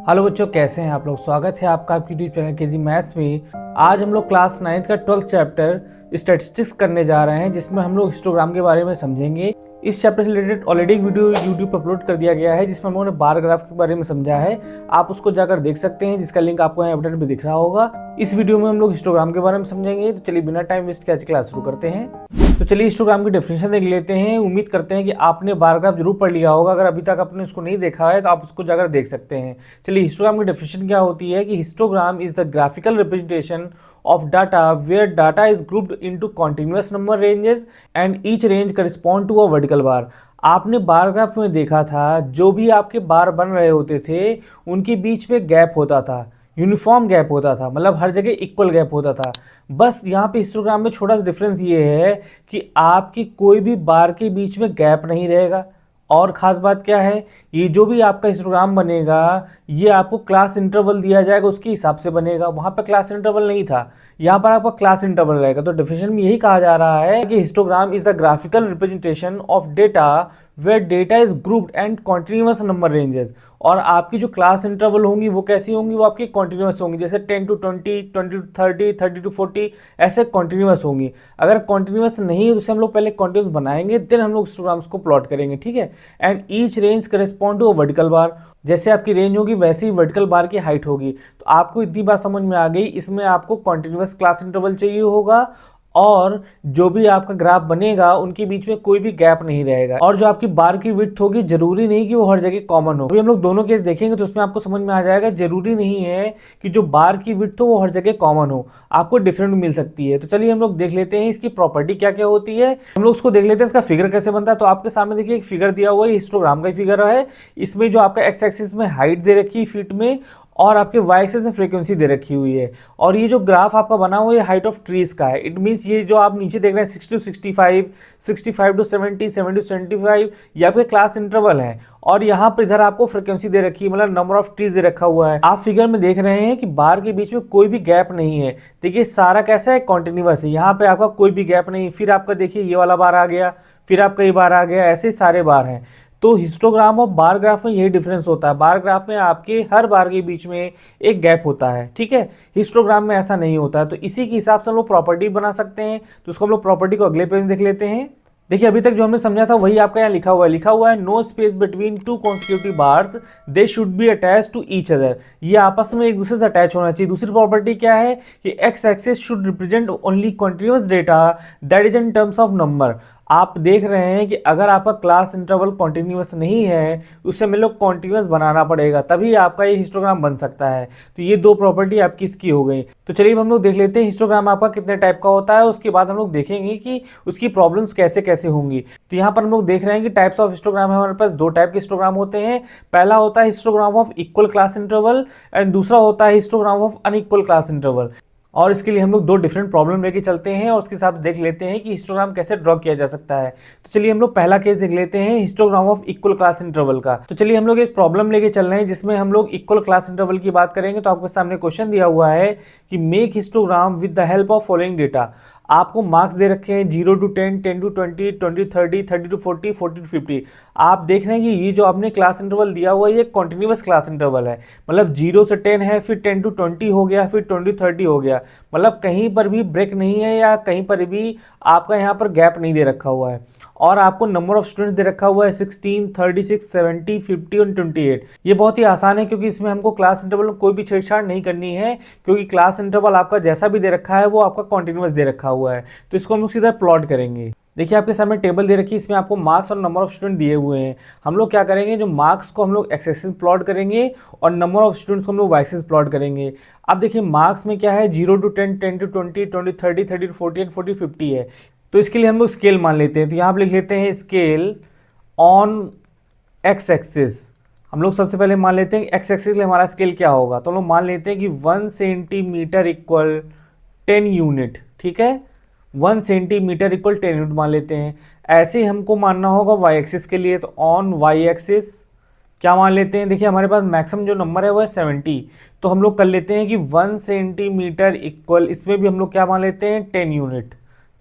Hello बच्चों, कैसे हैं आप लोग। स्वागत है आपका आपके यूट्यूब चैनल केजी मैथ्स में। आज हम लोग क्लास 9 का 12th चैप्टर स्टैटिस्टिक्स करने जा रहे हैं, जिसमें हम लोग हिस्टोग्राम के बारे में समझेंगे। इस चैप्टर से रिलेटेड ऑलरेडी एक वीडियो यूट्यूब पर अपलोड कर दिया गया है, जिसमें हम लोगों ने बार ग्राफ के बारे में समझा है। आप उसको जाकर देख सकते हैं, जिसका लिंक आपको यहाँ बटन पे दिख रहा होगा। इस वीडियो में हम लोग हिस्टोग्राम के बारे में समझेंगे। तो चलिए बिना टाइम वेस्ट किए आज क्लास शुरू करते हैं। तो चलिए हिस्टोग्राम की डेफिनेशन देख लेते हैं। उम्मीद करते हैं कि आपने बार ग्राफ जरूर पढ़ लिया होगा। अगर अभी तक आपने उसको नहीं देखा है तो आप उसको जाकर देख सकते हैं। चलिए हिस्टोग्राम की डेफिनेशन क्या होती है कि histogram is the graphical representation of data where data is grouped into continuous number ranges and each range correspond to a vertical bar। आपने बार ग्राफ में देखा था, जो भी आपके बार बन रहे होते थे उनके बीच में गैप होता था, यूनिफॉर्म गैप होता था, मतलब हर जगह इक्वल गैप होता था। बस यहाँ पे हिस्टोग्राम में छोटा सा डिफरेंस ये है कि आपकी कोई भी बार के बीच में गैप नहीं रहेगा। और ख़ास बात क्या है, ये जो भी आपका हिस्टोग्राम बनेगा ये आपको क्लास इंटरवल दिया जाएगा, उसके हिसाब से बनेगा। वहाँ पे क्लास इंटरवल नहीं था, यहाँ पर आपका क्लास इंटरवल रहेगा। तो डेफिनेशन में यही कहा जा रहा है कि histogram is the graphical representation of data where data is grouped and continuous number ranges. और आपकी जो क्लास इंटरवल होंगी वो कैसी होंगी, वो आपकी कॉन्टिन्यूअस होंगी, जैसे 10 to 20, 20 to 30, 30 to 40, ऐसे कॉन्टिन्यूअस होंगी। अगर कॉन्टिन्यूअस नहीं है तो उसे हम लोग पहले कॉन्टिन्यूअस बनाएंगे, देन हम लोग हिस्टोग्राम्स को प्लॉट करेंगे, ठीक है। And each range correspond to a vertical bar. जैसे आपकी रेंज होगी वैसे ही वर्टिकल बार की हाइट होगी। तो आपको इतनी बात समझ में आ गई, इसमें आपको कॉन्टिन्यूअस क्लास इंटरवल चाहिए होगा और जो भी आपका ग्राफ बनेगा उनके बीच में कोई भी गैप नहीं रहेगा। और जो आपकी बार की विड्थ होगी जरूरी नहीं कि वो हर जगह कॉमन हो। अभी हम लोग दोनों केस देखेंगे तो उसमें आपको समझ में आ जाएगा, जरूरी नहीं है कि जो बार की विड्थ हो वो हर जगह कॉमन हो, आपको डिफरेंट मिल सकती है। तो चलिए हम लोग देख लेते हैं इसकी प्रॉपर्टी क्या क्या होती है। हम लोग उसको देख लेते हैं, इसका फिगर कैसे बनता है। तो आपके सामने देखिए एक फिगर दिया हुआ है, हिस्टोग्राम का फिगर है। इसमें जो आपका एक्स एक्सिस में हाइट दे रखी है फीट में, और आपके वाई एक्सिस में फ्रीक्वेंसी दे रखी हुई है। और ये जो ग्राफ आपका बना हुआ है हाइट ऑफ ट्रीज का है। इट मीन्स ये जो आप नीचे देख रहे हैं 60 to 65, 65 to 70, 70 to 75, ये आपके क्लास इंटरवल है। और यहाँ पर इधर आपको फ्रीक्वेंसी दे रखी है, मतलब नंबर ऑफ ट्रीज दे रखा हुआ है। आप फिगर में देख रहे हैं कि बार के बीच में कोई भी गैप नहीं है। देखिए सारा कैसा है, कॉन्टिन्यूअस है, यहाँ पे आपका कोई भी गैप नहीं। फिर आपका देखिए ये वाला बार आ गया, फिर आपका ये बार आ गया, ऐसे सारे बार हैं। तो हिस्टोग्राम और बार ग्राफ में यही डिफरेंस होता है। बार ग्राफ में आपके हर बार के बीच में एक गैप होता है, ठीक है। हिस्टोग्राम में ऐसा नहीं होता है। तो इसी के हिसाब से हम लोग प्रॉपर्टी बना सकते हैं। तो उसको हम लोग प्रॉपर्टी को अगले पेज में देख लेते हैं। देखिए अभी तक जो हमने समझा था वही आपका यहाँ लिखा हुआ है no space between two consecutive bars, they should be attach to each other. ये आपस में एक दूसरे से अटैच होना चाहिए। दूसरी प्रॉपर्टी क्या है कि x axis should represent only continuous data that is in terms of number. आप देख रहे हैं कि अगर आपका क्लास इंटरवल कॉन्टिन्यूअस नहीं है उसे हमें लोग कॉन्टिन्यूअस बनाना पड़ेगा, तभी आपका ये हिस्टोग्राम बन सकता है। तो ये दो प्रॉपर्टी आपकी इसकी हो गई। तो चलिए हम लोग देख लेते हैं हिस्टोग्राम आपका कितने टाइप का होता है। उसके बाद हम लोग देखेंगे कि उसकी प्रॉब्लम्स कैसे कैसे होंगी। तो यहाँ पर हम लोग देख रहे हैं कि टाइप्स ऑफ हिस्टोग्राम है। हमारे पास दो टाइप के हिस्टोग्राम होते हैं। पहला होता है histogram of equal class interval and दूसरा होता है histogram of unequal class interval. और इसके लिए हम लोग दो डिफरेंट प्रॉब्लम लेके चलते हैं और उसके साथ देख लेते हैं कि हिस्टोग्राम कैसे ड्रॉ किया जा सकता है। तो चलिए हम लोग पहला केस देख लेते हैं histogram of equal class interval का। तो चलिए हम लोग एक प्रॉब्लम लेके चल रहे हैं जिसमें हम लोग इक्वल क्लास इंटरवल की बात करेंगे। तो आपके सामने क्वेश्चन दिया हुआ है कि make histogram with the help of following data. आपको मार्क्स दे रखे हैं 0 to 10, 10 to 20, 20 to 30, 30 to 40, 40 to 50। आप देख रहे हैं कि ये जो आपने क्लास इंटरवल दिया हुआ है ये कॉन्टिन्यूअस क्लास इंटरवल है, मतलब 0 से 10 है, फिर 10 to 20 हो गया, फिर 20 to 30 हो गया। मतलब कहीं पर भी ब्रेक नहीं है या कहीं पर भी आपका यहाँ पर गैप नहीं दे रखा हुआ है। और आपको नंबर ऑफ स्टूडेंट्स दे रखा हुआ है 16, 36, 70, 50 और 28। ये बहुत ही आसान है क्योंकि इसमें हमको क्लास इंटरवल में कोई भी छेड़छाड़ नहीं करनी है, क्योंकि क्लास इंटरवल आपका जैसा भी दे रखा है वो आपका कॉन्टिन्यूअस दे रखा हुआ है। तो इसको हम लोग सीधा प्लॉट करेंगे। देखिए आपके सामने टेबल दे रखी है, इसमें आपको मार्क्स और नंबर ऑफ स्टूडेंट दिए हुए हैं। हम लोग क्या करेंगे, जो मार्क्स को हम लोग एक्स एक्सिस प्लॉट करेंगे और नंबर ऑफ स्टूडेंट्स को हम लोग वाई एक्सिस प्लॉट करेंगे। अब देखिए मार्क्स में क्या है 0 to 10, 10 to 20, 20 to 30, 30 to 40 and 40 50 है। तो इसके लिए हम लोग स्केल मान लेते हैं। तो यहाँ पर लिख लेते हैं स्केल ऑन एक्स एक्सिस। हम लोग सबसे पहले मान लेते हैं एक्स एक्सिस के लिए हमारा स्केल क्या होगा। तो हम लोग मान लेते हैं कि 1 सेंटीमीटर इक्वल 10 यूनिट, ठीक है। 1 सेंटीमीटर इक्वल 10 यूनिट मान लेते हैं। ऐसे ही हमको मानना होगा वाई एक्सिस के लिए। तो ऑन वाई एक्सिस क्या मान लेते हैं, देखिए हमारे पास मैक्सिमम जो नंबर है वो है 70। तो हम लोग कर लेते हैं कि 1 सेंटीमीटर इक्वल, इसमें भी हम लोग क्या मान लेते हैं 10 यूनिट,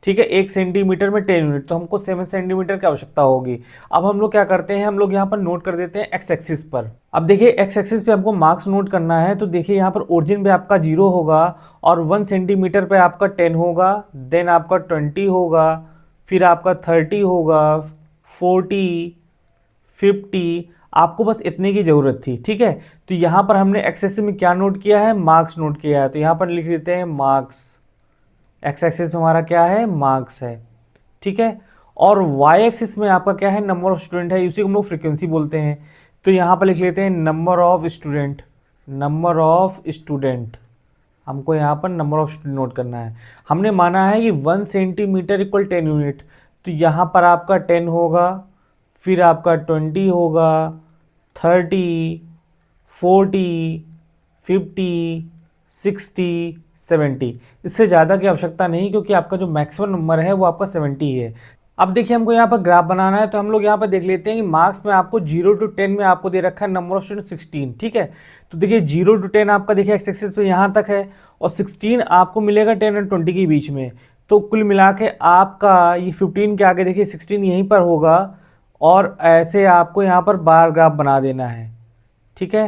ठीक है, 1 सेंटीमीटर में 10 यूनिट, तो हमको 7 सेंटीमीटर की आवश्यकता होगी। अब हम लोग क्या करते हैं, हम लोग यहाँ पर नोट कर देते हैं एक्स एक्सिस पर। अब देखिए एक्स एक्सिस पे हमको मार्क्स नोट करना है, तो देखिए यहाँ पर ओरिजिन पे आपका 0 होगा और 1 सेंटीमीटर पे आपका 10 होगा, देन आपका 20 होगा, फिर आपका 30 होगा, 40, 50, आपको बस इतने की ज़रूरत थी। ठीक है, तो यहाँ पर हमने एक्स एक्सिस में क्या नोट किया है, मार्क्स नोट किया है, तो यहाँ पर लिख देते हैं मार्क्स। एक्स एक्सिस में हमारा क्या है, मार्क्स है। ठीक है, और वाई एक्सिस में आपका क्या है, नंबर ऑफ स्टूडेंट है, उसी को हम लोग फ्रीक्वेंसी बोलते हैं। तो यहाँ पर लिख लेते हैं number of student. Number of student, हमको यहाँ पर नंबर ऑफ स्टूडेंट नोट करना है। हमने माना है कि 1 सेंटीमीटर इक्वल 10 यूनिट, तो यहाँ पर आपका 10 होगा, फिर आपका 20 होगा, 30, 40, 50, 60, 70। इससे ज़्यादा की आवश्यकता नहीं, क्योंकि आपका जो मैक्सिमम नंबर है वो आपका 70 है। अब देखिए हमको यहाँ पर ग्राफ बनाना है, तो हम लोग यहाँ पर देख लेते हैं कि मार्क्स में आपको 0 to 10 में आपको दे रखा है नंबर ऑफ स्टूडेंट 16। ठीक है, तो देखिए 0 to 10 आपका देखिए एक्स एक्सिस पे यहाँ तक है, और 16 आपको मिलेगा 10 और 20 के बीच में। तो कुल मिला के आपका ये 15 के आगे देखिए 16 यहीं पर होगा, और ऐसे आपको यहाँ पर बार ग्राफ बना देना है। ठीक है,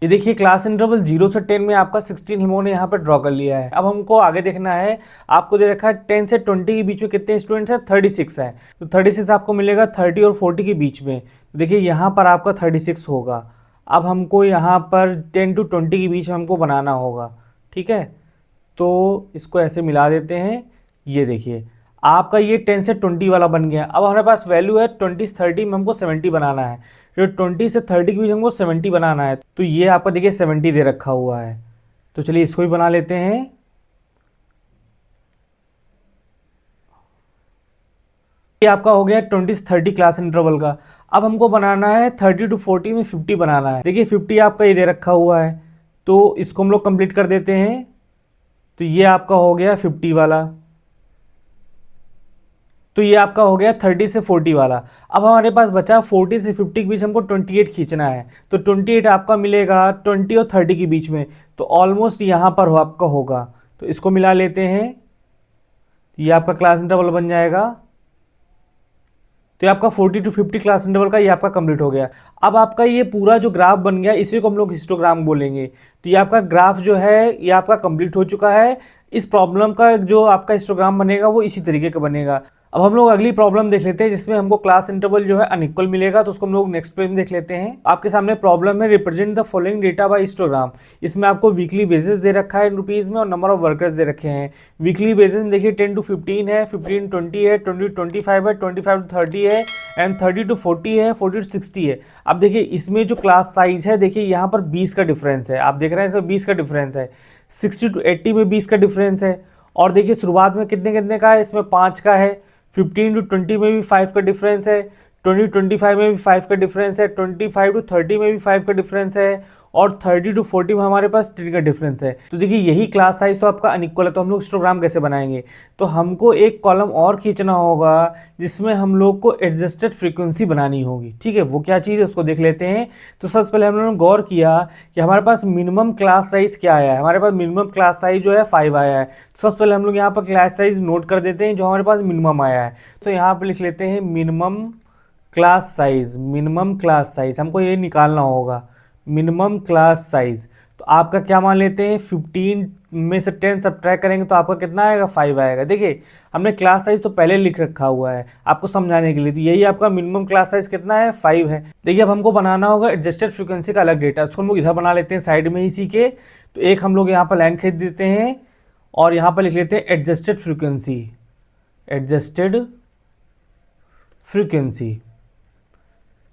ये देखिए क्लास इंटरवल 0 से 10 में आपका 16 हम लोगों ने यहाँ पर ड्रॉ कर लिया है। अब हमको आगे देखना है, आपको दे रखा है 10 से 20 के बीच में कितने स्टूडेंट्स हैं, 36 है। तो 36 आपको मिलेगा 30 और 40 के बीच में, तो देखिए यहाँ पर आपका 36 होगा। अब हमको यहाँ पर 10 to 20 के बीच में हमको बनाना होगा। ठीक है, तो इसको ऐसे मिला देते हैं, ये देखिए आपका ये 10 से 20 वाला बन गया। अब हमारे पास वैल्यू है 20 से 30 में हमको 70 बनाना है, जो 20 से 30 के बीच हमको 70 बनाना है, तो ये आपका देखिए 70 दे रखा हुआ है। तो चलिए इसको भी बना लेते हैं। ये आपका हो गया 20 से 30 क्लास इंटरवल का। अब हमको बनाना है 30 to 40 में 50 बनाना है। देखिए 50 आपका ये दे रखा हुआ है, तो इसको हम लोग कंप्लीट कर देते हैं। तो ये आपका हो गया 50 वाला, तो ये आपका हो गया 30 से 40 वाला। अब हमारे पास बचा 40 से 50 के बीच हमको 28 खींचना है, तो 28 आपका मिलेगा 20 और 30 के बीच में, तो ऑलमोस्ट यहाँ पर हो आपका होगा। तो इसको मिला लेते हैं, ये आपका क्लास इंटरवल बन जाएगा। तो ये आपका 40 to 50 क्लास इंटरवल का ये आपका कंप्लीट हो गया। अब आपका ये पूरा जो ग्राफ बन गया, इसी को हम लोग हिस्टोग्राम बोलेंगे। तो ये आपका ग्राफ जो है ये आपका कंप्लीट हो चुका है। इस प्रॉब्लम का जो आपका हिस्टोग्राम बनेगा वो इसी तरीके का बनेगा। अब हम लोग अगली प्रॉब्लम देख लेते हैं, जिसमें हमको क्लास इंटरवल जो है अनइक्वल मिलेगा, तो उसको हम लोग नेक्स्ट पेज में देख लेते हैं। आपके सामने प्रॉब्लम है, represent the following data bye histogram. इसमें आपको वीकली बेसिस दे रखा है इन रुपीज़ में, और नंबर ऑफ वर्कर्स दे रखे हैं। वीकली बेसिस में देखिए 10 to 15 है, 15 20 है, 20 to 25 है, 25 to 30 है, एंड 30 to 40 है, 40 to 60 है। अब देखिए इसमें जो क्लास साइज है, देखिए यहाँ पर 20 का डिफरेंस है, आप देख रहे हैं इसमें 20 का डिफरेंस है। 60 to 80 में 20 का डिफरेंस है, और देखिए शुरुआत में कितने कितने का है, इसमें 5 का है। 15 to 20 में भी 5 का डिफरेंस है, 20 to 25 में भी 5 का डिफरेंस है, 25 to 30 में भी 5 का डिफरेंस है, और 30 to 40 में हमारे पास 3 का डिफरेंस है। तो देखिए यही क्लास साइज तो आपका अनइक्वल है, तो हम लोग हिस्टोग्राम कैसे बनाएंगे, तो हमको एक कॉलम और खींचना होगा, जिसमें हम लोग को एडजस्टेड फ्रीक्वेंसी बनानी होगी। ठीक है, वो क्या चीज़ है उसको देख लेते हैं। तो सबसे पहले हम लोगों ने गौर किया कि हमारे पास मिनिमम क्लास साइज क्या आया है। हमारे पास मिनिमम क्लास साइज जो है 5 आया है। तो सबसे पहले हम लोग यहाँ पर क्लास साइज नोट कर देते हैं जो हमारे पास मिनिमम आया है। तो यहाँ पर लिख लेते हैं minimum class size. Minimum class size हमको ये निकालना होगा, मिनिमम क्लास साइज। तो आपका क्या मान लेते हैं, 15 में से 10 सब्ट्रैक्ट करेंगे तो आपका कितना आएगा, 5 आएगा। देखिए हमने क्लास साइज तो पहले लिख रखा हुआ है आपको समझाने के लिए, तो यही आपका मिनिमम क्लास साइज कितना है, 5 है। देखिए अब हमको बनाना होगा एडजस्टेड फ्रीक्वेंसी का अलग डेटा, उसको हम लोग इधर बना लेते हैं साइड में इसी के। तो एक हम लोग यहाँ पर लाइन खींच देते हैं, और यहाँ पर लिख लेते हैं एडजस्टेड फ्रीक्वेंसी। एडजस्टेड फ्रीक्वेंसी,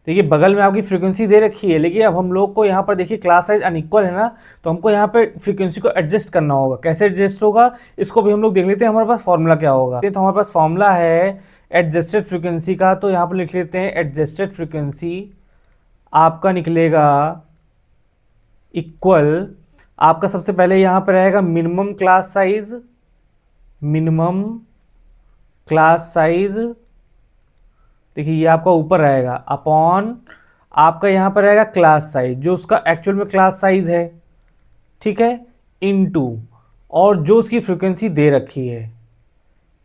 देखिए बगल में आपकी फ्रीक्वेंसी दे रखी है, लेकिन अब हम लोग को यहाँ पर देखिए क्लास साइज अनइक्वल है ना, तो हमको यहाँ पे फ्रीक्वेंसी को एडजस्ट करना होगा। कैसे एडजस्ट होगा इसको भी हम लोग देख लेते हैं, हमारे पास फॉर्मूला क्या होगा। तो हमारे पास फॉर्मूला है एडजस्टेड फ्रीक्वेंसी का, तो यहाँ पर लिख लेते हैं एडजस्टेड फ्रीक्वेंसी आपका निकलेगा इक्वल, आपका सबसे पहले यहाँ पर रहेगा minimum class size. Minimum class size देखिए ये आपका ऊपर रहेगा, अपॉन आपका यहाँ पर रहेगा क्लास साइज जो उसका एक्चुअल में क्लास साइज है, ठीक है, इनटू और जो उसकी फ्रीक्वेंसी दे रखी है,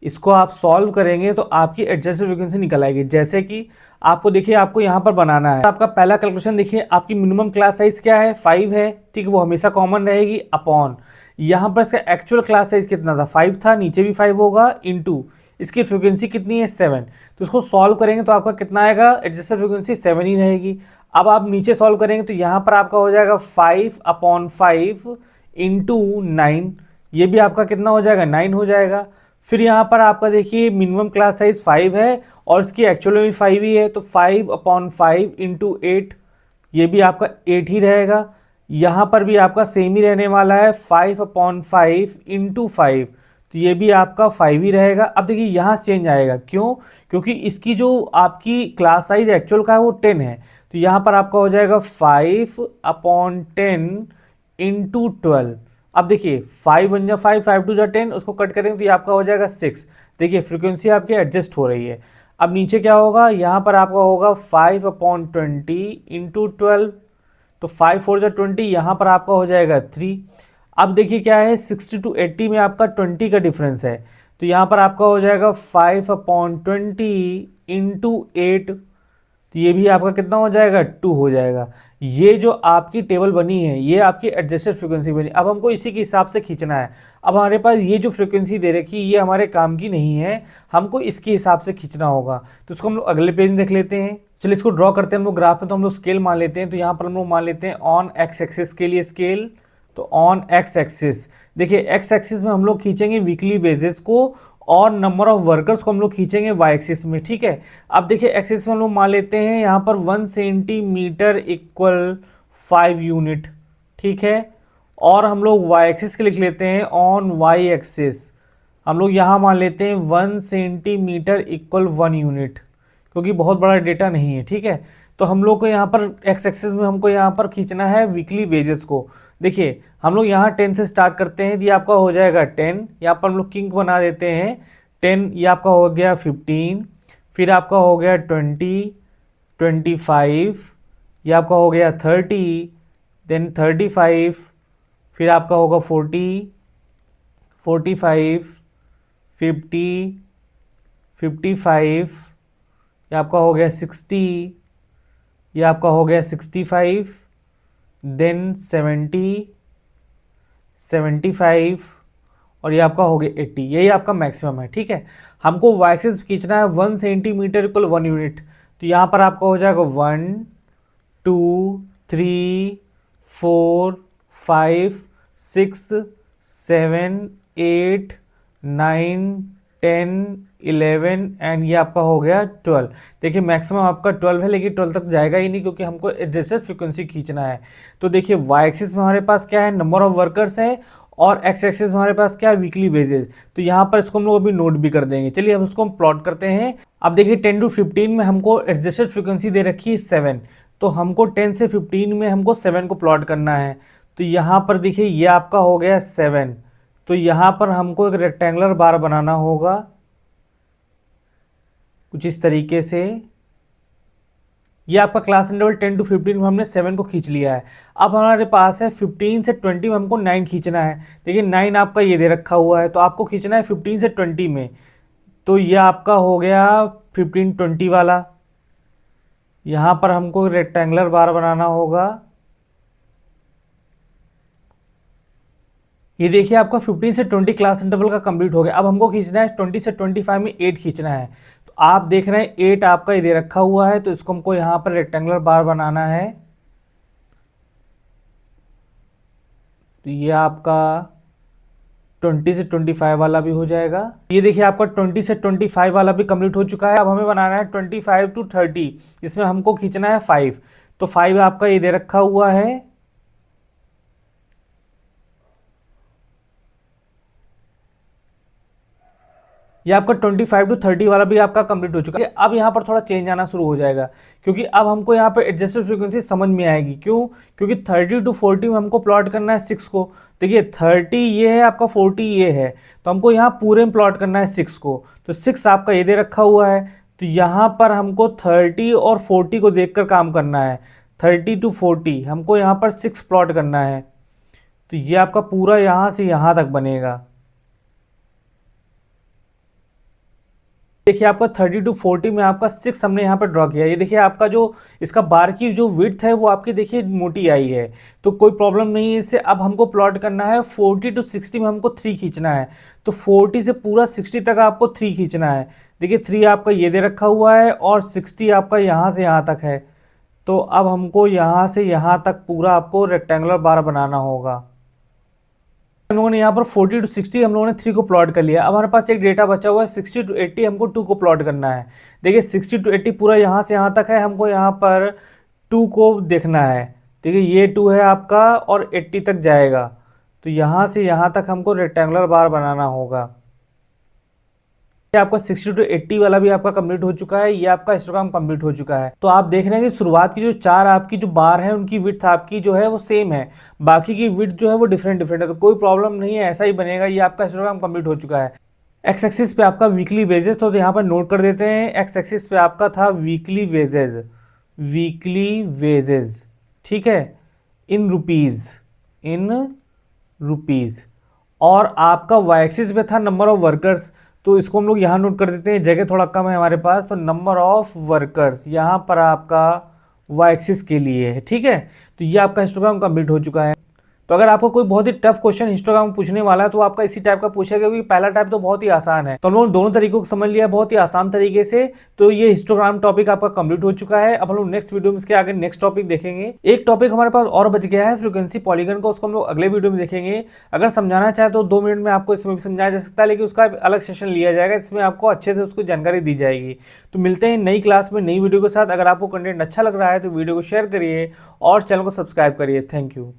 इसको आप सॉल्व करेंगे तो आपकी एडजस्टेड फ्रीक्वेंसी निकल आएगी। जैसे कि आपको देखिए, आपको यहाँ पर बनाना है, आपका पहला कैलकुलेशन देखिए, आपकी मिनिमम क्लास साइज क्या है, 5 है, ठीक है, वो हमेशा कॉमन रहेगी, अपॉन यहाँ पर इसका एक्चुअल क्लास साइज कितना था, 5 था, नीचे भी 5 होगा, इनटू इसकी फ्रीक्वेंसी कितनी है, 7। तो इसको सॉल्व करेंगे तो आपका कितना आएगा, एडजस्टेड फ्रीक्वेंसी 7 ही रहेगी। अब आप नीचे सॉल्व करेंगे तो यहाँ पर आपका हो जाएगा 5/5 इंटू 9, ये भी आपका कितना हो जाएगा, 9 हो जाएगा। फिर यहाँ पर आपका देखिए मिनिमम क्लास साइज 5 है और इसकी एक्चुअल में भी 5 ही है, तो 5/5 इंटू 8, ये भी आपका 8 ही रहेगा। यहाँ पर भी आपका सेम ही रहने वाला है, 5/5 इंटू 5, तो ये भी आपका 5 ही रहेगा। अब देखिए यहाँ से चेंज आएगा, क्यों, क्योंकि इसकी जो आपकी क्लास साइज एक्चुअल का है वो 10 है, तो यहाँ पर आपका हो जाएगा 5/10 इंटू 12। अब देखिए 5 1 जा 5, 5 2 जा 10, उसको कट करेंगे तो ये आपका हो जाएगा 6। देखिए फ्रीक्वेंसी आपकी एडजस्ट हो रही है। अब नीचे क्या होगा, यहाँ पर आपका होगा 5/20 इंटू 12, तो 5 4 जा 20, यहाँ पर आपका हो जाएगा 3। अब देखिए क्या है, 60 to 80 में आपका 20 का डिफरेंस है, तो यहाँ पर आपका हो जाएगा 5/20 इंटू 8, तो ये भी आपका कितना हो जाएगा, 2 हो जाएगा। ये जो आपकी टेबल बनी है ये आपकी एडजस्टेड फ्रीक्वेंसी बनी। अब हमको इसी के हिसाब से खींचना है। अब हमारे पास ये जो फ्रीक्वेंसी दे रखी है ये हमारे काम की नहीं है, हमको इसके हिसाब से खींचना होगा। तो इसको हम लोग अगले पेज में देख लेते हैं। चलिए इसको ड्रॉ करते हैं हम लोग ग्राफ में। तो हम लोग स्केल मान लेते हैं, तो यहाँ पर हम लोग मान लेते हैं ऑन एक्स एक्सिस के लिए स्केल। तो ऑन एक्स एक्सिस देखिए, एक्स एक्सिस में हम लोग खींचेंगे वीकली वेजेस को और नंबर ऑफ वर्कर्स को हम लोग खींचेंगे वाई एक्सिस में, ठीक है। अब देखिए एक्स एक्सिस में हम लोग मान लेते हैं यहाँ पर 1 सेंटीमीटर इक्वल 5 यूनिट, ठीक है। और हम लोग वाई एक्सिस के लिख लेते हैं ऑन वाई एक्सिस, हम लोग यहाँ मान लेते हैं 1 सेंटीमीटर इक्वल 1 यूनिट, क्योंकि बहुत बड़ा डेटा नहीं है, ठीक है। तो हम लोग को यहाँ पर एक्स एक्सिस में हमको यहाँ पर खींचना है वीकली वेजेस को। देखिए हम लोग यहाँ 10 से स्टार्ट करते हैं, ये आपका हो जाएगा 10, यहाँ पर हम लोग किंग बना देते हैं 10, ये आपका हो गया 15, फिर आपका हो गया 20, 25, ये आपका हो गया 30, देन 35, फिर आपका होगा 40, 45, 50, 55, ये आपका हो गया 60, ये आपका हो गया 65, देन 70, 75 और ये आपका हो गया 80। यही आपका मैक्सिमम है, ठीक है। हमको वाई एक्सिस खींचना है 1 सेंटीमीटर इक्वल 1 यूनिट, तो यहाँ पर आपका हो जाएगा 1 2 3 4 5 6 7 8 9 10 11 एंड ये आपका हो गया 12। देखिए मैक्सिमम आपका 12 है, लेकिन 12 तक जाएगा ही नहीं क्योंकि हमको एडजस्टेड फ्रीक्वेंसी खींचना है। तो देखिए वाई एक्सिस में हमारे पास क्या है, नंबर ऑफ वर्कर्स है, और एक्स एक्सिस में हमारे पास क्या है, वीकली वेजेस। तो यहाँ पर इसको हम लोग अभी नोट भी कर देंगे। चलिए अब इसको हम प्लॉट करते हैं। अब देखिए 10 to 15 में हमको एडजस्टेड फ्रीक्वेंसी दे रखी है 7, तो हमको 10 से 15 में हमको 7 को प्लॉट करना है। तो यहाँ पर देखिए ये आपका हो गया 7, तो यहाँ पर हमको एक रेक्टेंगुलर बार बनाना होगा कुछ इस तरीके से। ये आपका क्लास इंटरवल 10 to 15 में हमने 7 को खींच लिया है। अब हमारे पास है 15 से 20 में हमको 9 खींचना है। देखिए 9 आपका ये दे रखा हुआ है, तो आपको खींचना है 15 से 20 में, तो ये आपका हो गया 15-20 वाला। यहाँ पर हमको रेक्टेंगुलर बार बनाना होगा। ये देखिए आपका 15 से 20 क्लास इंटरवल का कंप्लीट हो गया। अब हमको खींचना है 20 से 25 में 8 खींचना है। तो आप देख रहे हैं 8 आपका ये दे रखा हुआ है, तो इसको हमको यहाँ पर रेक्टेंगुलर बार बनाना है। तो ये आपका 20 से 25 वाला भी हो जाएगा। ये देखिए आपका 20 से 25 वाला भी कंप्लीट हो चुका है। अब हमें बनाना है 25 to 30, इसमें हमको खींचना है 5, तो 5 आपका ये दे रखा हुआ है। ये आपका 25 to 30 वाला भी आपका कंप्लीट हो चुका है। अब यहाँ पर थोड़ा चेंज आना शुरू हो जाएगा, क्योंकि अब हमको यहाँ पर एडजस्टेड फ्रीक्वेंसी समझ में आएगी। क्यों, क्योंकि 30 to 40 में हमको प्लॉट करना है 6 को। देखिए 30 ये है आपका, 40 ये है, तो हमको यहाँ पूरे में प्लॉट करना है 6 को। तो 6 आपका ये दे रखा हुआ है, तो यहाँ पर हमको 30 और 40 को देख कर काम करना है। 30 to 40 हमको यहाँ पर 6 प्लॉट करना है, तो ये आपका पूरा यहाँ से यहाँ तक बनेगा। देखिए आपका 30 to 40 में आपका 6 हमने यहाँ पर ड्रॉ किया। ये देखिए आपका जो इसका बार की जो विड्थ है वो आपकी देखिए मोटी आई है, तो कोई प्रॉब्लम नहीं है इससे। अब हमको प्लॉट करना है 40 to 60 में हमको 3 खींचना है, तो 40 से पूरा 60 तक आपको 3 खींचना है। देखिए 3 आपका ये दे रखा हुआ है और 60 आपका यहाँ से यहाँ तक है। तो अब हमको यहाँ से यहाँ तक पूरा आपको रेक्टेंगुलर बार बनाना होगा। हम लोगों ने यहाँ पर 40 to 60 हम लोगों ने 3 को प्लॉट कर लिया। अब हमारे पास एक डेटा बचा हुआ है 60 to 80, हमको 2 को प्लॉट करना है। देखिए 60 to 80 पूरा यहाँ से यहाँ तक है, हमको यहाँ पर 2 को देखना है। देखिए ये 2 है आपका और 80 तक जाएगा, तो यहाँ से यहाँ तक हमको रेक्टेंगुलर बार बनाना होगा। आपका 60 to 80 वाला भी आपका कंप्लीट हो चुका है, ये आपका हिस्टोग्राम कंप्लीट हो चुका है। तो आप देख रहे हैं कि शुरुआत की जो 4 आपकी जो बार है उनकी विड्थ आपकी जो है वो सेम है, बाकी की विड्थ जो है वो डिफरेंट है, तो कोई प्रॉब्लम नहीं है, ऐसा ही बनेगा। ये आपका हिस्टोग्राम कंप्लीट हो चुका है। एक्स एक्सिस पे आपका वीकली वेजेस, तो यहाँ पर नोट कर देते हैं। एक्स एक्सिस पे आपका था वीकली वेजेस, वीकली वेजेस, ठीक है, इन रुपीज़, इन रुपीज़। और आपका वाई एक्सिस पे था नंबर ऑफ वर्कर्स, तो इसको हम लोग यहाँ नोट कर देते हैं, जगह थोड़ा कम है हमारे पास, तो नंबर ऑफ वर्कर्स यहाँ पर आपका वाई एक्सिस के लिए है, ठीक है। तो ये आपका हिस्टोग्राम कंप्लीट हो चुका है। तो अगर आपको कोई बहुत ही टफ क्वेश्चन हिस्टोग्राम पूछने वाला है तो आपका इसी टाइप का पूछेगा, क्योंकि पहला टाइप तो बहुत ही आसान है। तो हम लोग दोनों तरीकों को समझ लिया बहुत ही आसान तरीके से। तो ये हिस्टोग्राम टॉपिक आपका कंप्लीट हो चुका है। अब हम लोग नेक्स्ट वीडियो में इसके आगे नेक्स्ट टॉपिक देखेंगे। एक टॉपिक हमारे पास और बच गया है फ्रीक्वेंसी पॉलीगन को, उसको हम लोग अगले वीडियो में देखेंगे। अगर समझाना चाहे तो 2 मिनट में आपको इसमें भी समझाया जा सकता है, लेकिन उसका अलग सेशन लिया जाएगा, इसमें आपको अच्छे से उसको जानकारी दी जाएगी। तो मिलते हैं नई क्लास में नई वीडियो के साथ। अगर आपको कंटेंट अच्छा लग रहा है तो वीडियो को शेयर करिए और चैनल को सब्सक्राइब करिए। Thank you.